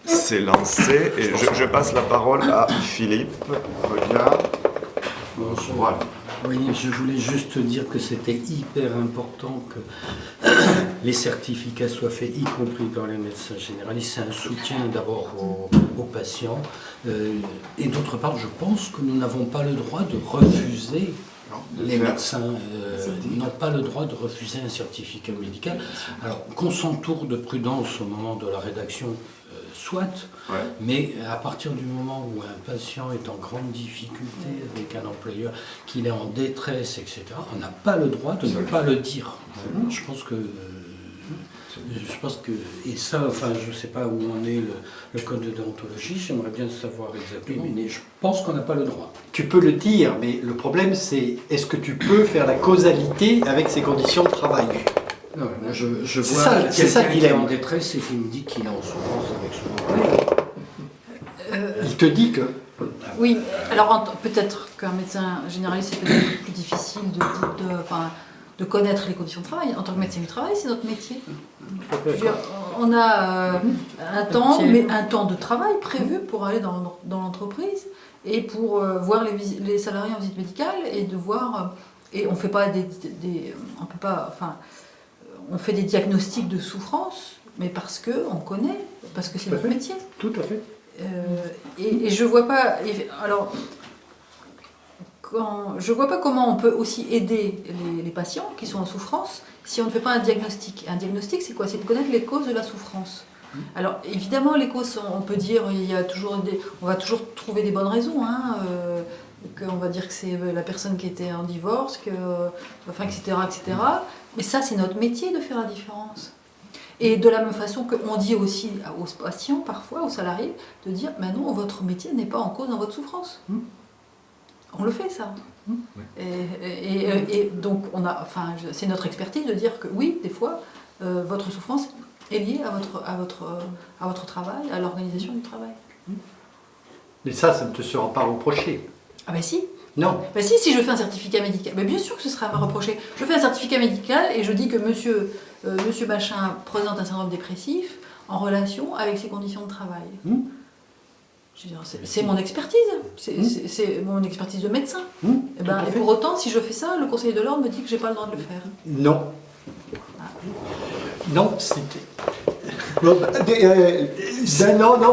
s'est lancé et je passe la parole à Philippe. Regarde. Bonjour. Voilà. Oui, je voulais juste dire que c'était hyper important que les certificats soient faits, y compris dans les médecins généralistes. C'est un soutien d'abord aux patients. Et d'autre part, je pense que nous n'avons pas le droit de refuser. Les médecins n'ont pas le droit de refuser un certificat médical. Alors qu'on s'entoure de prudence au moment de la rédaction, soit, mais à partir du moment où un patient est en grande difficulté avec un employeur, qu'il est en détresse, etc., on n'a pas le droit de ne pas le dire. Je pense que, et ça, enfin, je ne sais pas où en est le code de déontologie, j'aimerais bien savoir exactement, mais je pense qu'on n'a pas le droit. Tu peux le dire, mais le problème c'est, est-ce que tu peux faire la causalité avec ces conditions de travail? Non, moi je vois quelqu'un qui est en détresse et qui me dit qu'il est en souffrance avec son employeur. Il te dit que... Oui, alors peut-être qu'un médecin généraliste, c'est peut-être plus difficile de connaître les conditions de travail. En tant que médecin du travail, c'est notre métier. Je veux dire, on a un temps de travail prévu pour aller dans l'entreprise et pour voir les salariés en visite médicale et de voir... Et on fait pas on peut pas... Enfin, on fait des diagnostics de souffrance, mais parce qu'on connaît, parce que c'est notre métier. Tout à fait. Et je vois pas... Alors, je vois pas comment on peut aussi aider les patients qui sont en souffrance si on ne fait pas un diagnostic. Un diagnostic, c'est quoi? C'est de connaître les causes de la souffrance. Alors, évidemment, les causes, on peut dire, on va toujours trouver des bonnes raisons, qu'on va dire que c'est la personne qui était en divorce, etc., etc. Mais ça, c'est notre métier de faire la différence. Et de la même façon qu'on dit aussi aux patients, parfois, aux salariés, de dire, mais non, votre métier n'est pas en cause dans votre souffrance. On le fait, ça. Et donc, c'est notre expertise de dire que oui, des fois, votre souffrance est liée à votre travail, à l'organisation du travail. Mais ça ne te sera pas reproché. Ah ben si. Non. Ben si je fais un certificat médical, ben bien sûr que ce sera reproché. Je fais un certificat médical et je dis que monsieur Machin présente un syndrome dépressif en relation avec ses conditions de travail. Je veux dire, c'est mon expertise, c'est mon expertise de médecin. Et pour autant, si je fais ça, le conseil de l'ordre me dit que j'ai pas le droit de le faire. Non. Non, c'était... Non,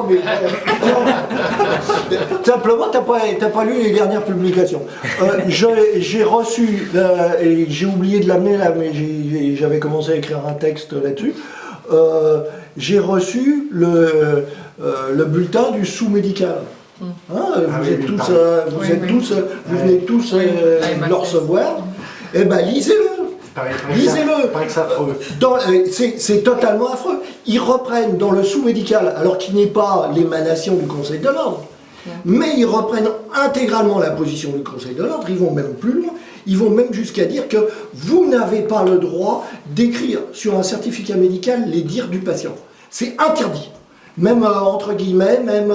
mais simplement, t'as pas lu les dernières publications. J'ai reçu, et j'ai oublié de l'amener là, mais j'avais commencé à écrire un texte là-dessus. J'ai reçu le bulletin du sous-médical. Vous venez tous le recevoir. Eh ben, lisez-le. Lisez-le. C'est totalement affreux. Ils reprennent dans le sous-médical, alors qu'il n'est pas l'émanation du Conseil de l'ordre, mais ils reprennent intégralement la position du Conseil de l'ordre. Ils vont même plus loin. Ils vont même jusqu'à dire que vous n'avez pas le droit d'écrire sur un certificat médical les dires du patient. C'est interdit. Même entre guillemets, même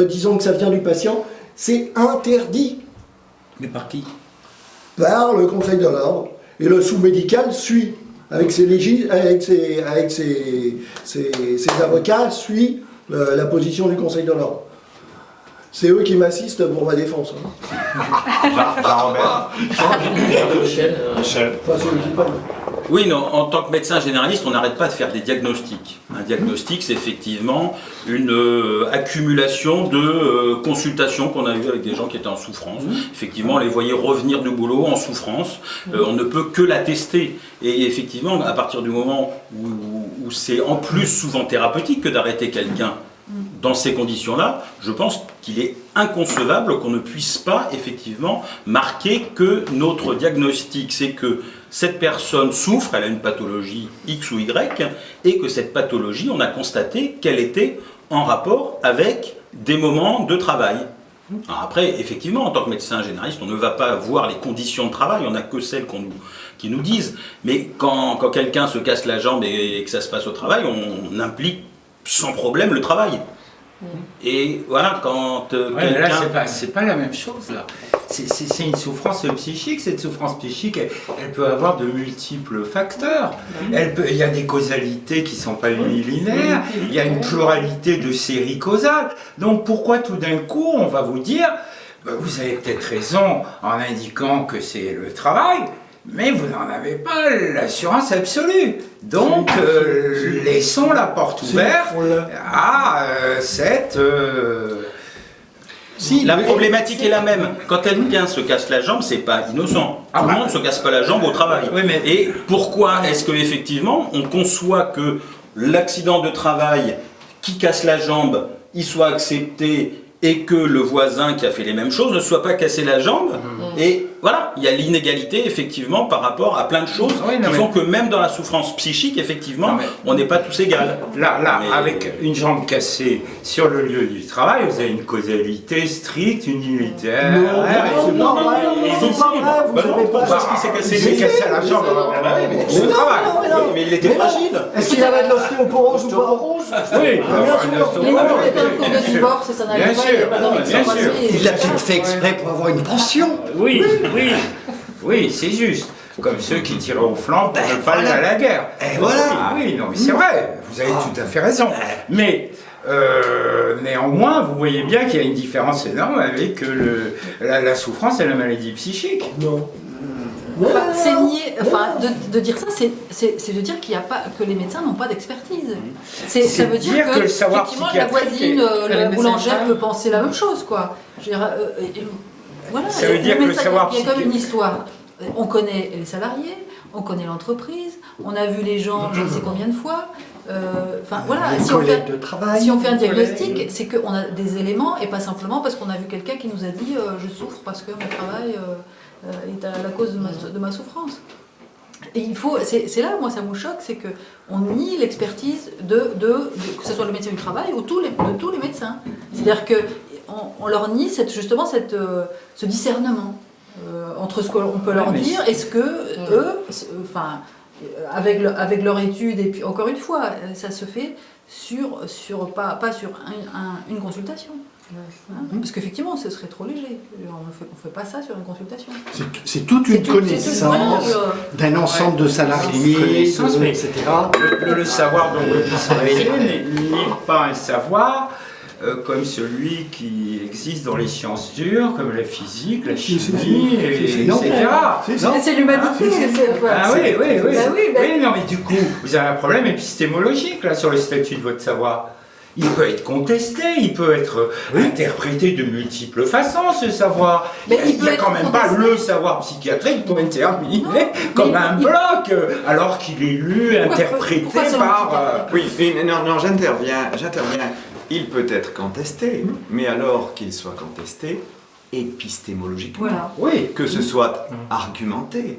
disons que ça vient du patient, c'est interdit. Mais par qui? Par le Conseil de l'ordre. Et le sous-médical suit, avec ses avocats, suit la position du Conseil de l'ordre. C'est eux qui m'assistent pour ma défense. Michel. Oui, non, en tant que médecin généraliste, on n'arrête pas de faire des diagnostics. Un diagnostic, c'est effectivement une accumulation de consultations qu'on a eues avec des gens qui étaient en souffrance. Effectivement, on les voyait revenir du boulot en souffrance. On ne peut que l'attester. Et effectivement, à partir du moment où c'est en plus souvent thérapeutique que d'arrêter quelqu'un dans ces conditions-là, je pense qu'il est inconcevable qu'on ne puisse pas effectivement marquer que notre diagnostic, c'est que cette personne souffre, elle a une pathologie X ou Y, et que cette pathologie, on a constaté qu'elle était en rapport avec des moments de travail. Alors après, effectivement, en tant que médecin généraliste, on ne va pas voir les conditions de travail, on n'a que celles qui nous disent. Mais quand quelqu'un se casse la jambe et que ça se passe au travail, on implique sans problème le travail. Et voilà, quand Ouais, mais là, quelqu'un... c'est pas la même chose, là. C'est une souffrance psychique. Cette souffrance psychique, elle peut avoir de multiples facteurs. Il y a des causalités qui ne sont pas unilinéaires. Il y a une pluralité de séries causales. Donc pourquoi tout d'un coup, on va vous dire, vous avez peut-être raison en indiquant que c'est le travail, mais vous n'en avez pas l'assurance absolue. Donc, laissons la porte ouverte à cette... La problématique est la même. Quand quelqu'un se casse la jambe, c'est pas innocent. Tout le monde ne se casse pas la jambe au travail. Oui, mais... Et pourquoi est-ce qu'effectivement, on conçoit que l'accident de travail qui casse la jambe, il soit accepté et que le voisin qui a fait les mêmes choses ne soit pas cassé la jambe. Et voilà, il y a l'inégalité effectivement par rapport à plein de choses qui font que même dans la souffrance psychique, effectivement, on n'est pas tous égaux. Là, avec une jambe cassée sur le lieu du travail, vous avez une causalité stricte, unitaire. C'est pas vrai, vous n'avez pas... Parce qu'il s'est cassé, Il s'est cassé la jambe au travail. Mais il était fragile. Est-ce qu'il avait de l'ostéoporose ou pas? Oui, Il n'est pas en cours de divorce et ça n'arrive Bien pas. sûr, Il n'y a pas d'envie de bien s'embrasser. sûr. Il l'a peut-être fait exprès pour avoir une pension. Oui, c'est juste. Comme ceux qui tiraient au flanc pour ne pas aller à la guerre. Et voilà. Oui, non, mais c'est vrai, vous avez tout à fait raison. Mais néanmoins, vous voyez bien qu'il y a une différence énorme avec la souffrance et la maladie psychique. Non. C'est nier, enfin, de dire ça, c'est de dire qu'il y a pas, que les médecins n'ont pas d'expertise. Ça veut dire que le savoir effectivement, la psychiatrique voisine, la boulangère peut penser la même chose, quoi. Je veux dire, voilà, Ça veut dire que le médecin, savoir il y a comme une psychiatrique... histoire. On connaît les salariés, on connaît l'entreprise, on a vu les gens je ne sais combien de fois. Enfin voilà, si on fait un diagnostic, c'est qu'on a des éléments et pas simplement parce qu'on a vu quelqu'un qui nous a dit je souffre parce que mon travail est à la cause de ma souffrance. Et il faut, c'est là, moi ça me choque, c'est qu'on nie l'expertise que ce soit le médecin du travail ou de tous les médecins. C'est-à-dire qu'on leur nie justement ce discernement entre ce qu'on peut leur dire et ce que eux, enfin, avec leur étude, et puis encore une fois, ça se fait pas sur une consultation. Parce qu'effectivement, ce serait trop léger. On ne fait pas ça sur une consultation. C'est toute une connaissance d'un ensemble de salariés, etc. Le savoir dont vous parlez n'est pas un savoir comme celui qui existe dans les sciences dures, comme la physique, la chimie, etc. C'est l'humanité. Ah oui, oui. Non, mais du coup, vous avez un problème épistémologique là sur le statut de votre savoir. Il peut être contesté, il peut être interprété de multiples façons, ce savoir. Mais il n'y a quand même pas le savoir psychiatrique pour être terminé comme un bloc, alors qu'il est lu, interprété par... Oui, non, j'interviens. Il peut être contesté, mais alors qu'il soit contesté épistémologiquement, que ce soit argumenté.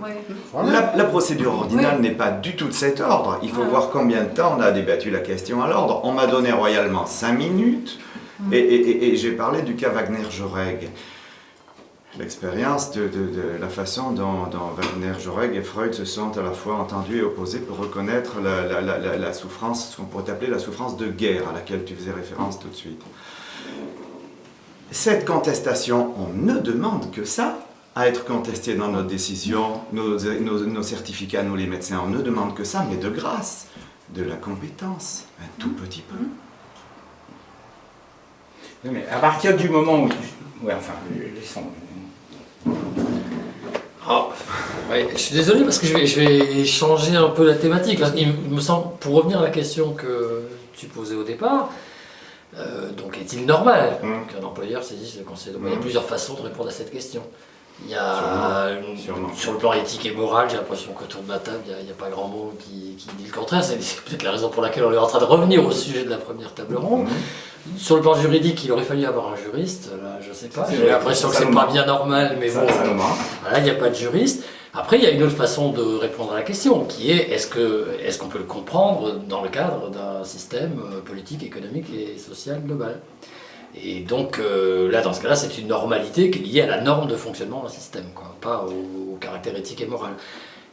La procédure ordinale n'est pas du tout de cet ordre. Il faut voir combien de temps on a débattu la question à l'ordre. On m'a donné royalement 5 minutes et j'ai parlé du cas Wagner-Jaurès. L'expérience de la façon dont Wagner-Jaurès et Freud se sont à la fois entendus et opposés pour reconnaître la souffrance, ce qu'on pourrait appeler la souffrance de guerre à laquelle tu faisais référence tout de suite. Cette contestation, on ne demande que ça, à être contesté dans nos décisions, nos certificats, nous les médecins, on ne demande que ça, mais de grâce, de la compétence, un tout petit peu. Mais à partir du moment où... laissons... Je suis désolé parce que je vais changer un peu la thématique. Il me semble, pour revenir à la question que tu posais au départ, donc est-il normal qu'un employeur saisisse le conseil de... Il y a plusieurs façons de répondre à cette question. Il y a sur le plan éthique et moral, j'ai l'impression qu'autour de la table, il n'y a pas grand monde qui dit le contraire. C'est peut-être la raison pour laquelle on est en train de revenir au sujet de la première table ronde. Sur le plan juridique, il aurait fallu avoir un juriste. Là, je ne sais pas. J'ai l'impression que c'est pas bien normal, mais bon, voilà, il n'y a pas de juriste. Après, il y a une autre façon de répondre à la question, qui est est-ce qu'on peut le comprendre dans le cadre d'un système politique, économique et social global. Et donc là, dans ce cas-là, c'est une normalité qui est liée à la norme de fonctionnement d'un système, quoi, pas au caractère éthique et moral.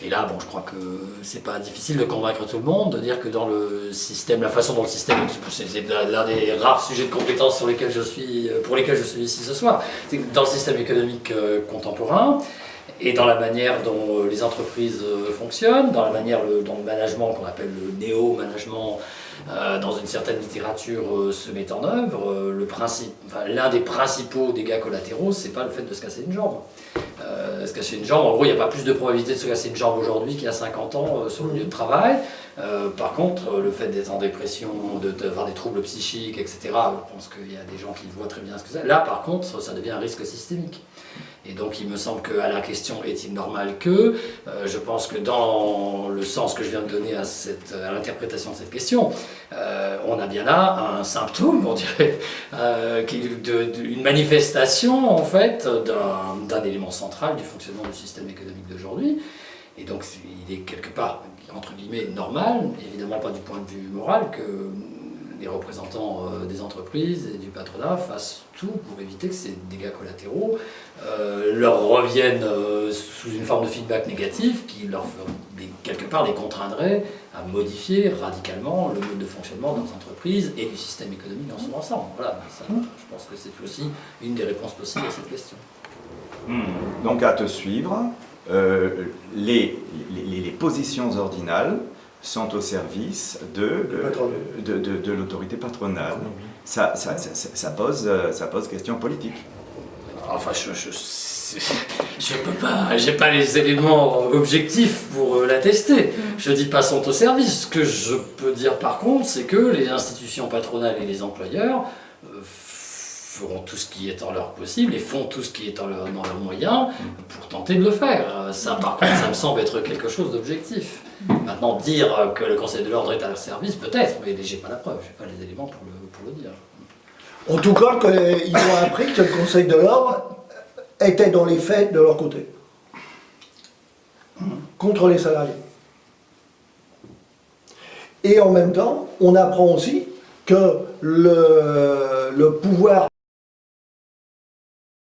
Et là, bon, je crois que c'est pas difficile de convaincre tout le monde, de dire que dans le système, la façon dont le système, c'est l'un des rares sujets de compétence pour lesquels je suis ici ce soir, c'est que dans le système économique contemporain, et dans la manière dont les entreprises fonctionnent, dans la manière dont le management, qu'on appelle le néo-management, dans une certaine littérature se met en œuvre, l'un des principaux dégâts collatéraux, c'est pas le fait de se casser une jambe. Se casser une jambe, en gros, il n'y a pas plus de probabilité de se casser une jambe aujourd'hui qu'il y a 50 ans sur le lieu de travail. Par contre, le fait d'être en dépression, d'avoir des troubles psychiques, etc., je pense qu'il y a des gens qui voient très bien ce que c'est. Là, par contre, ça devient un risque systémique. Et donc, il me semble qu'à la question « est-il normal que ?», je pense que dans le sens que je viens de donner à l'interprétation de cette question, on a bien là un symptôme, on dirait, une manifestation, en fait, d'un élément central du fonctionnement du système économique d'aujourd'hui. Et donc, il est quelque part, entre guillemets, normal, évidemment pas du point de vue moral, que les représentants des entreprises et du patronat fassent tout pour éviter que ces dégâts collatéraux leur reviennent sous une forme de feedback négatif qui quelque part les contraindrait à modifier radicalement le mode de fonctionnement de leurs entreprises et du système économique dans son ensemble. Voilà, ça, je pense que c'est aussi une des réponses possibles à cette question. Donc à te suivre, les positions ordinales sont au service de l'autorité patronale. Ça pose question politique. Enfin, je peux pas, j'ai pas les éléments objectifs pour l'attester. Je dis pas sont au service. Ce que je peux dire par contre, c'est que les institutions patronales et les employeurs feront tout ce qui est en leur possible et font tout ce qui est dans leurs moyens pour tenter de le faire. Ça, par contre, ça me semble être quelque chose d'objectif. Maintenant, dire que le Conseil de l'ordre est à leur service, peut-être, mais j'ai pas la preuve, j'ai pas les éléments pour le dire. En tout cas, ils ont appris que le Conseil de l'ordre était dans les faits de leur côté, contre les salariés. Et en même temps, on apprend aussi que le pouvoir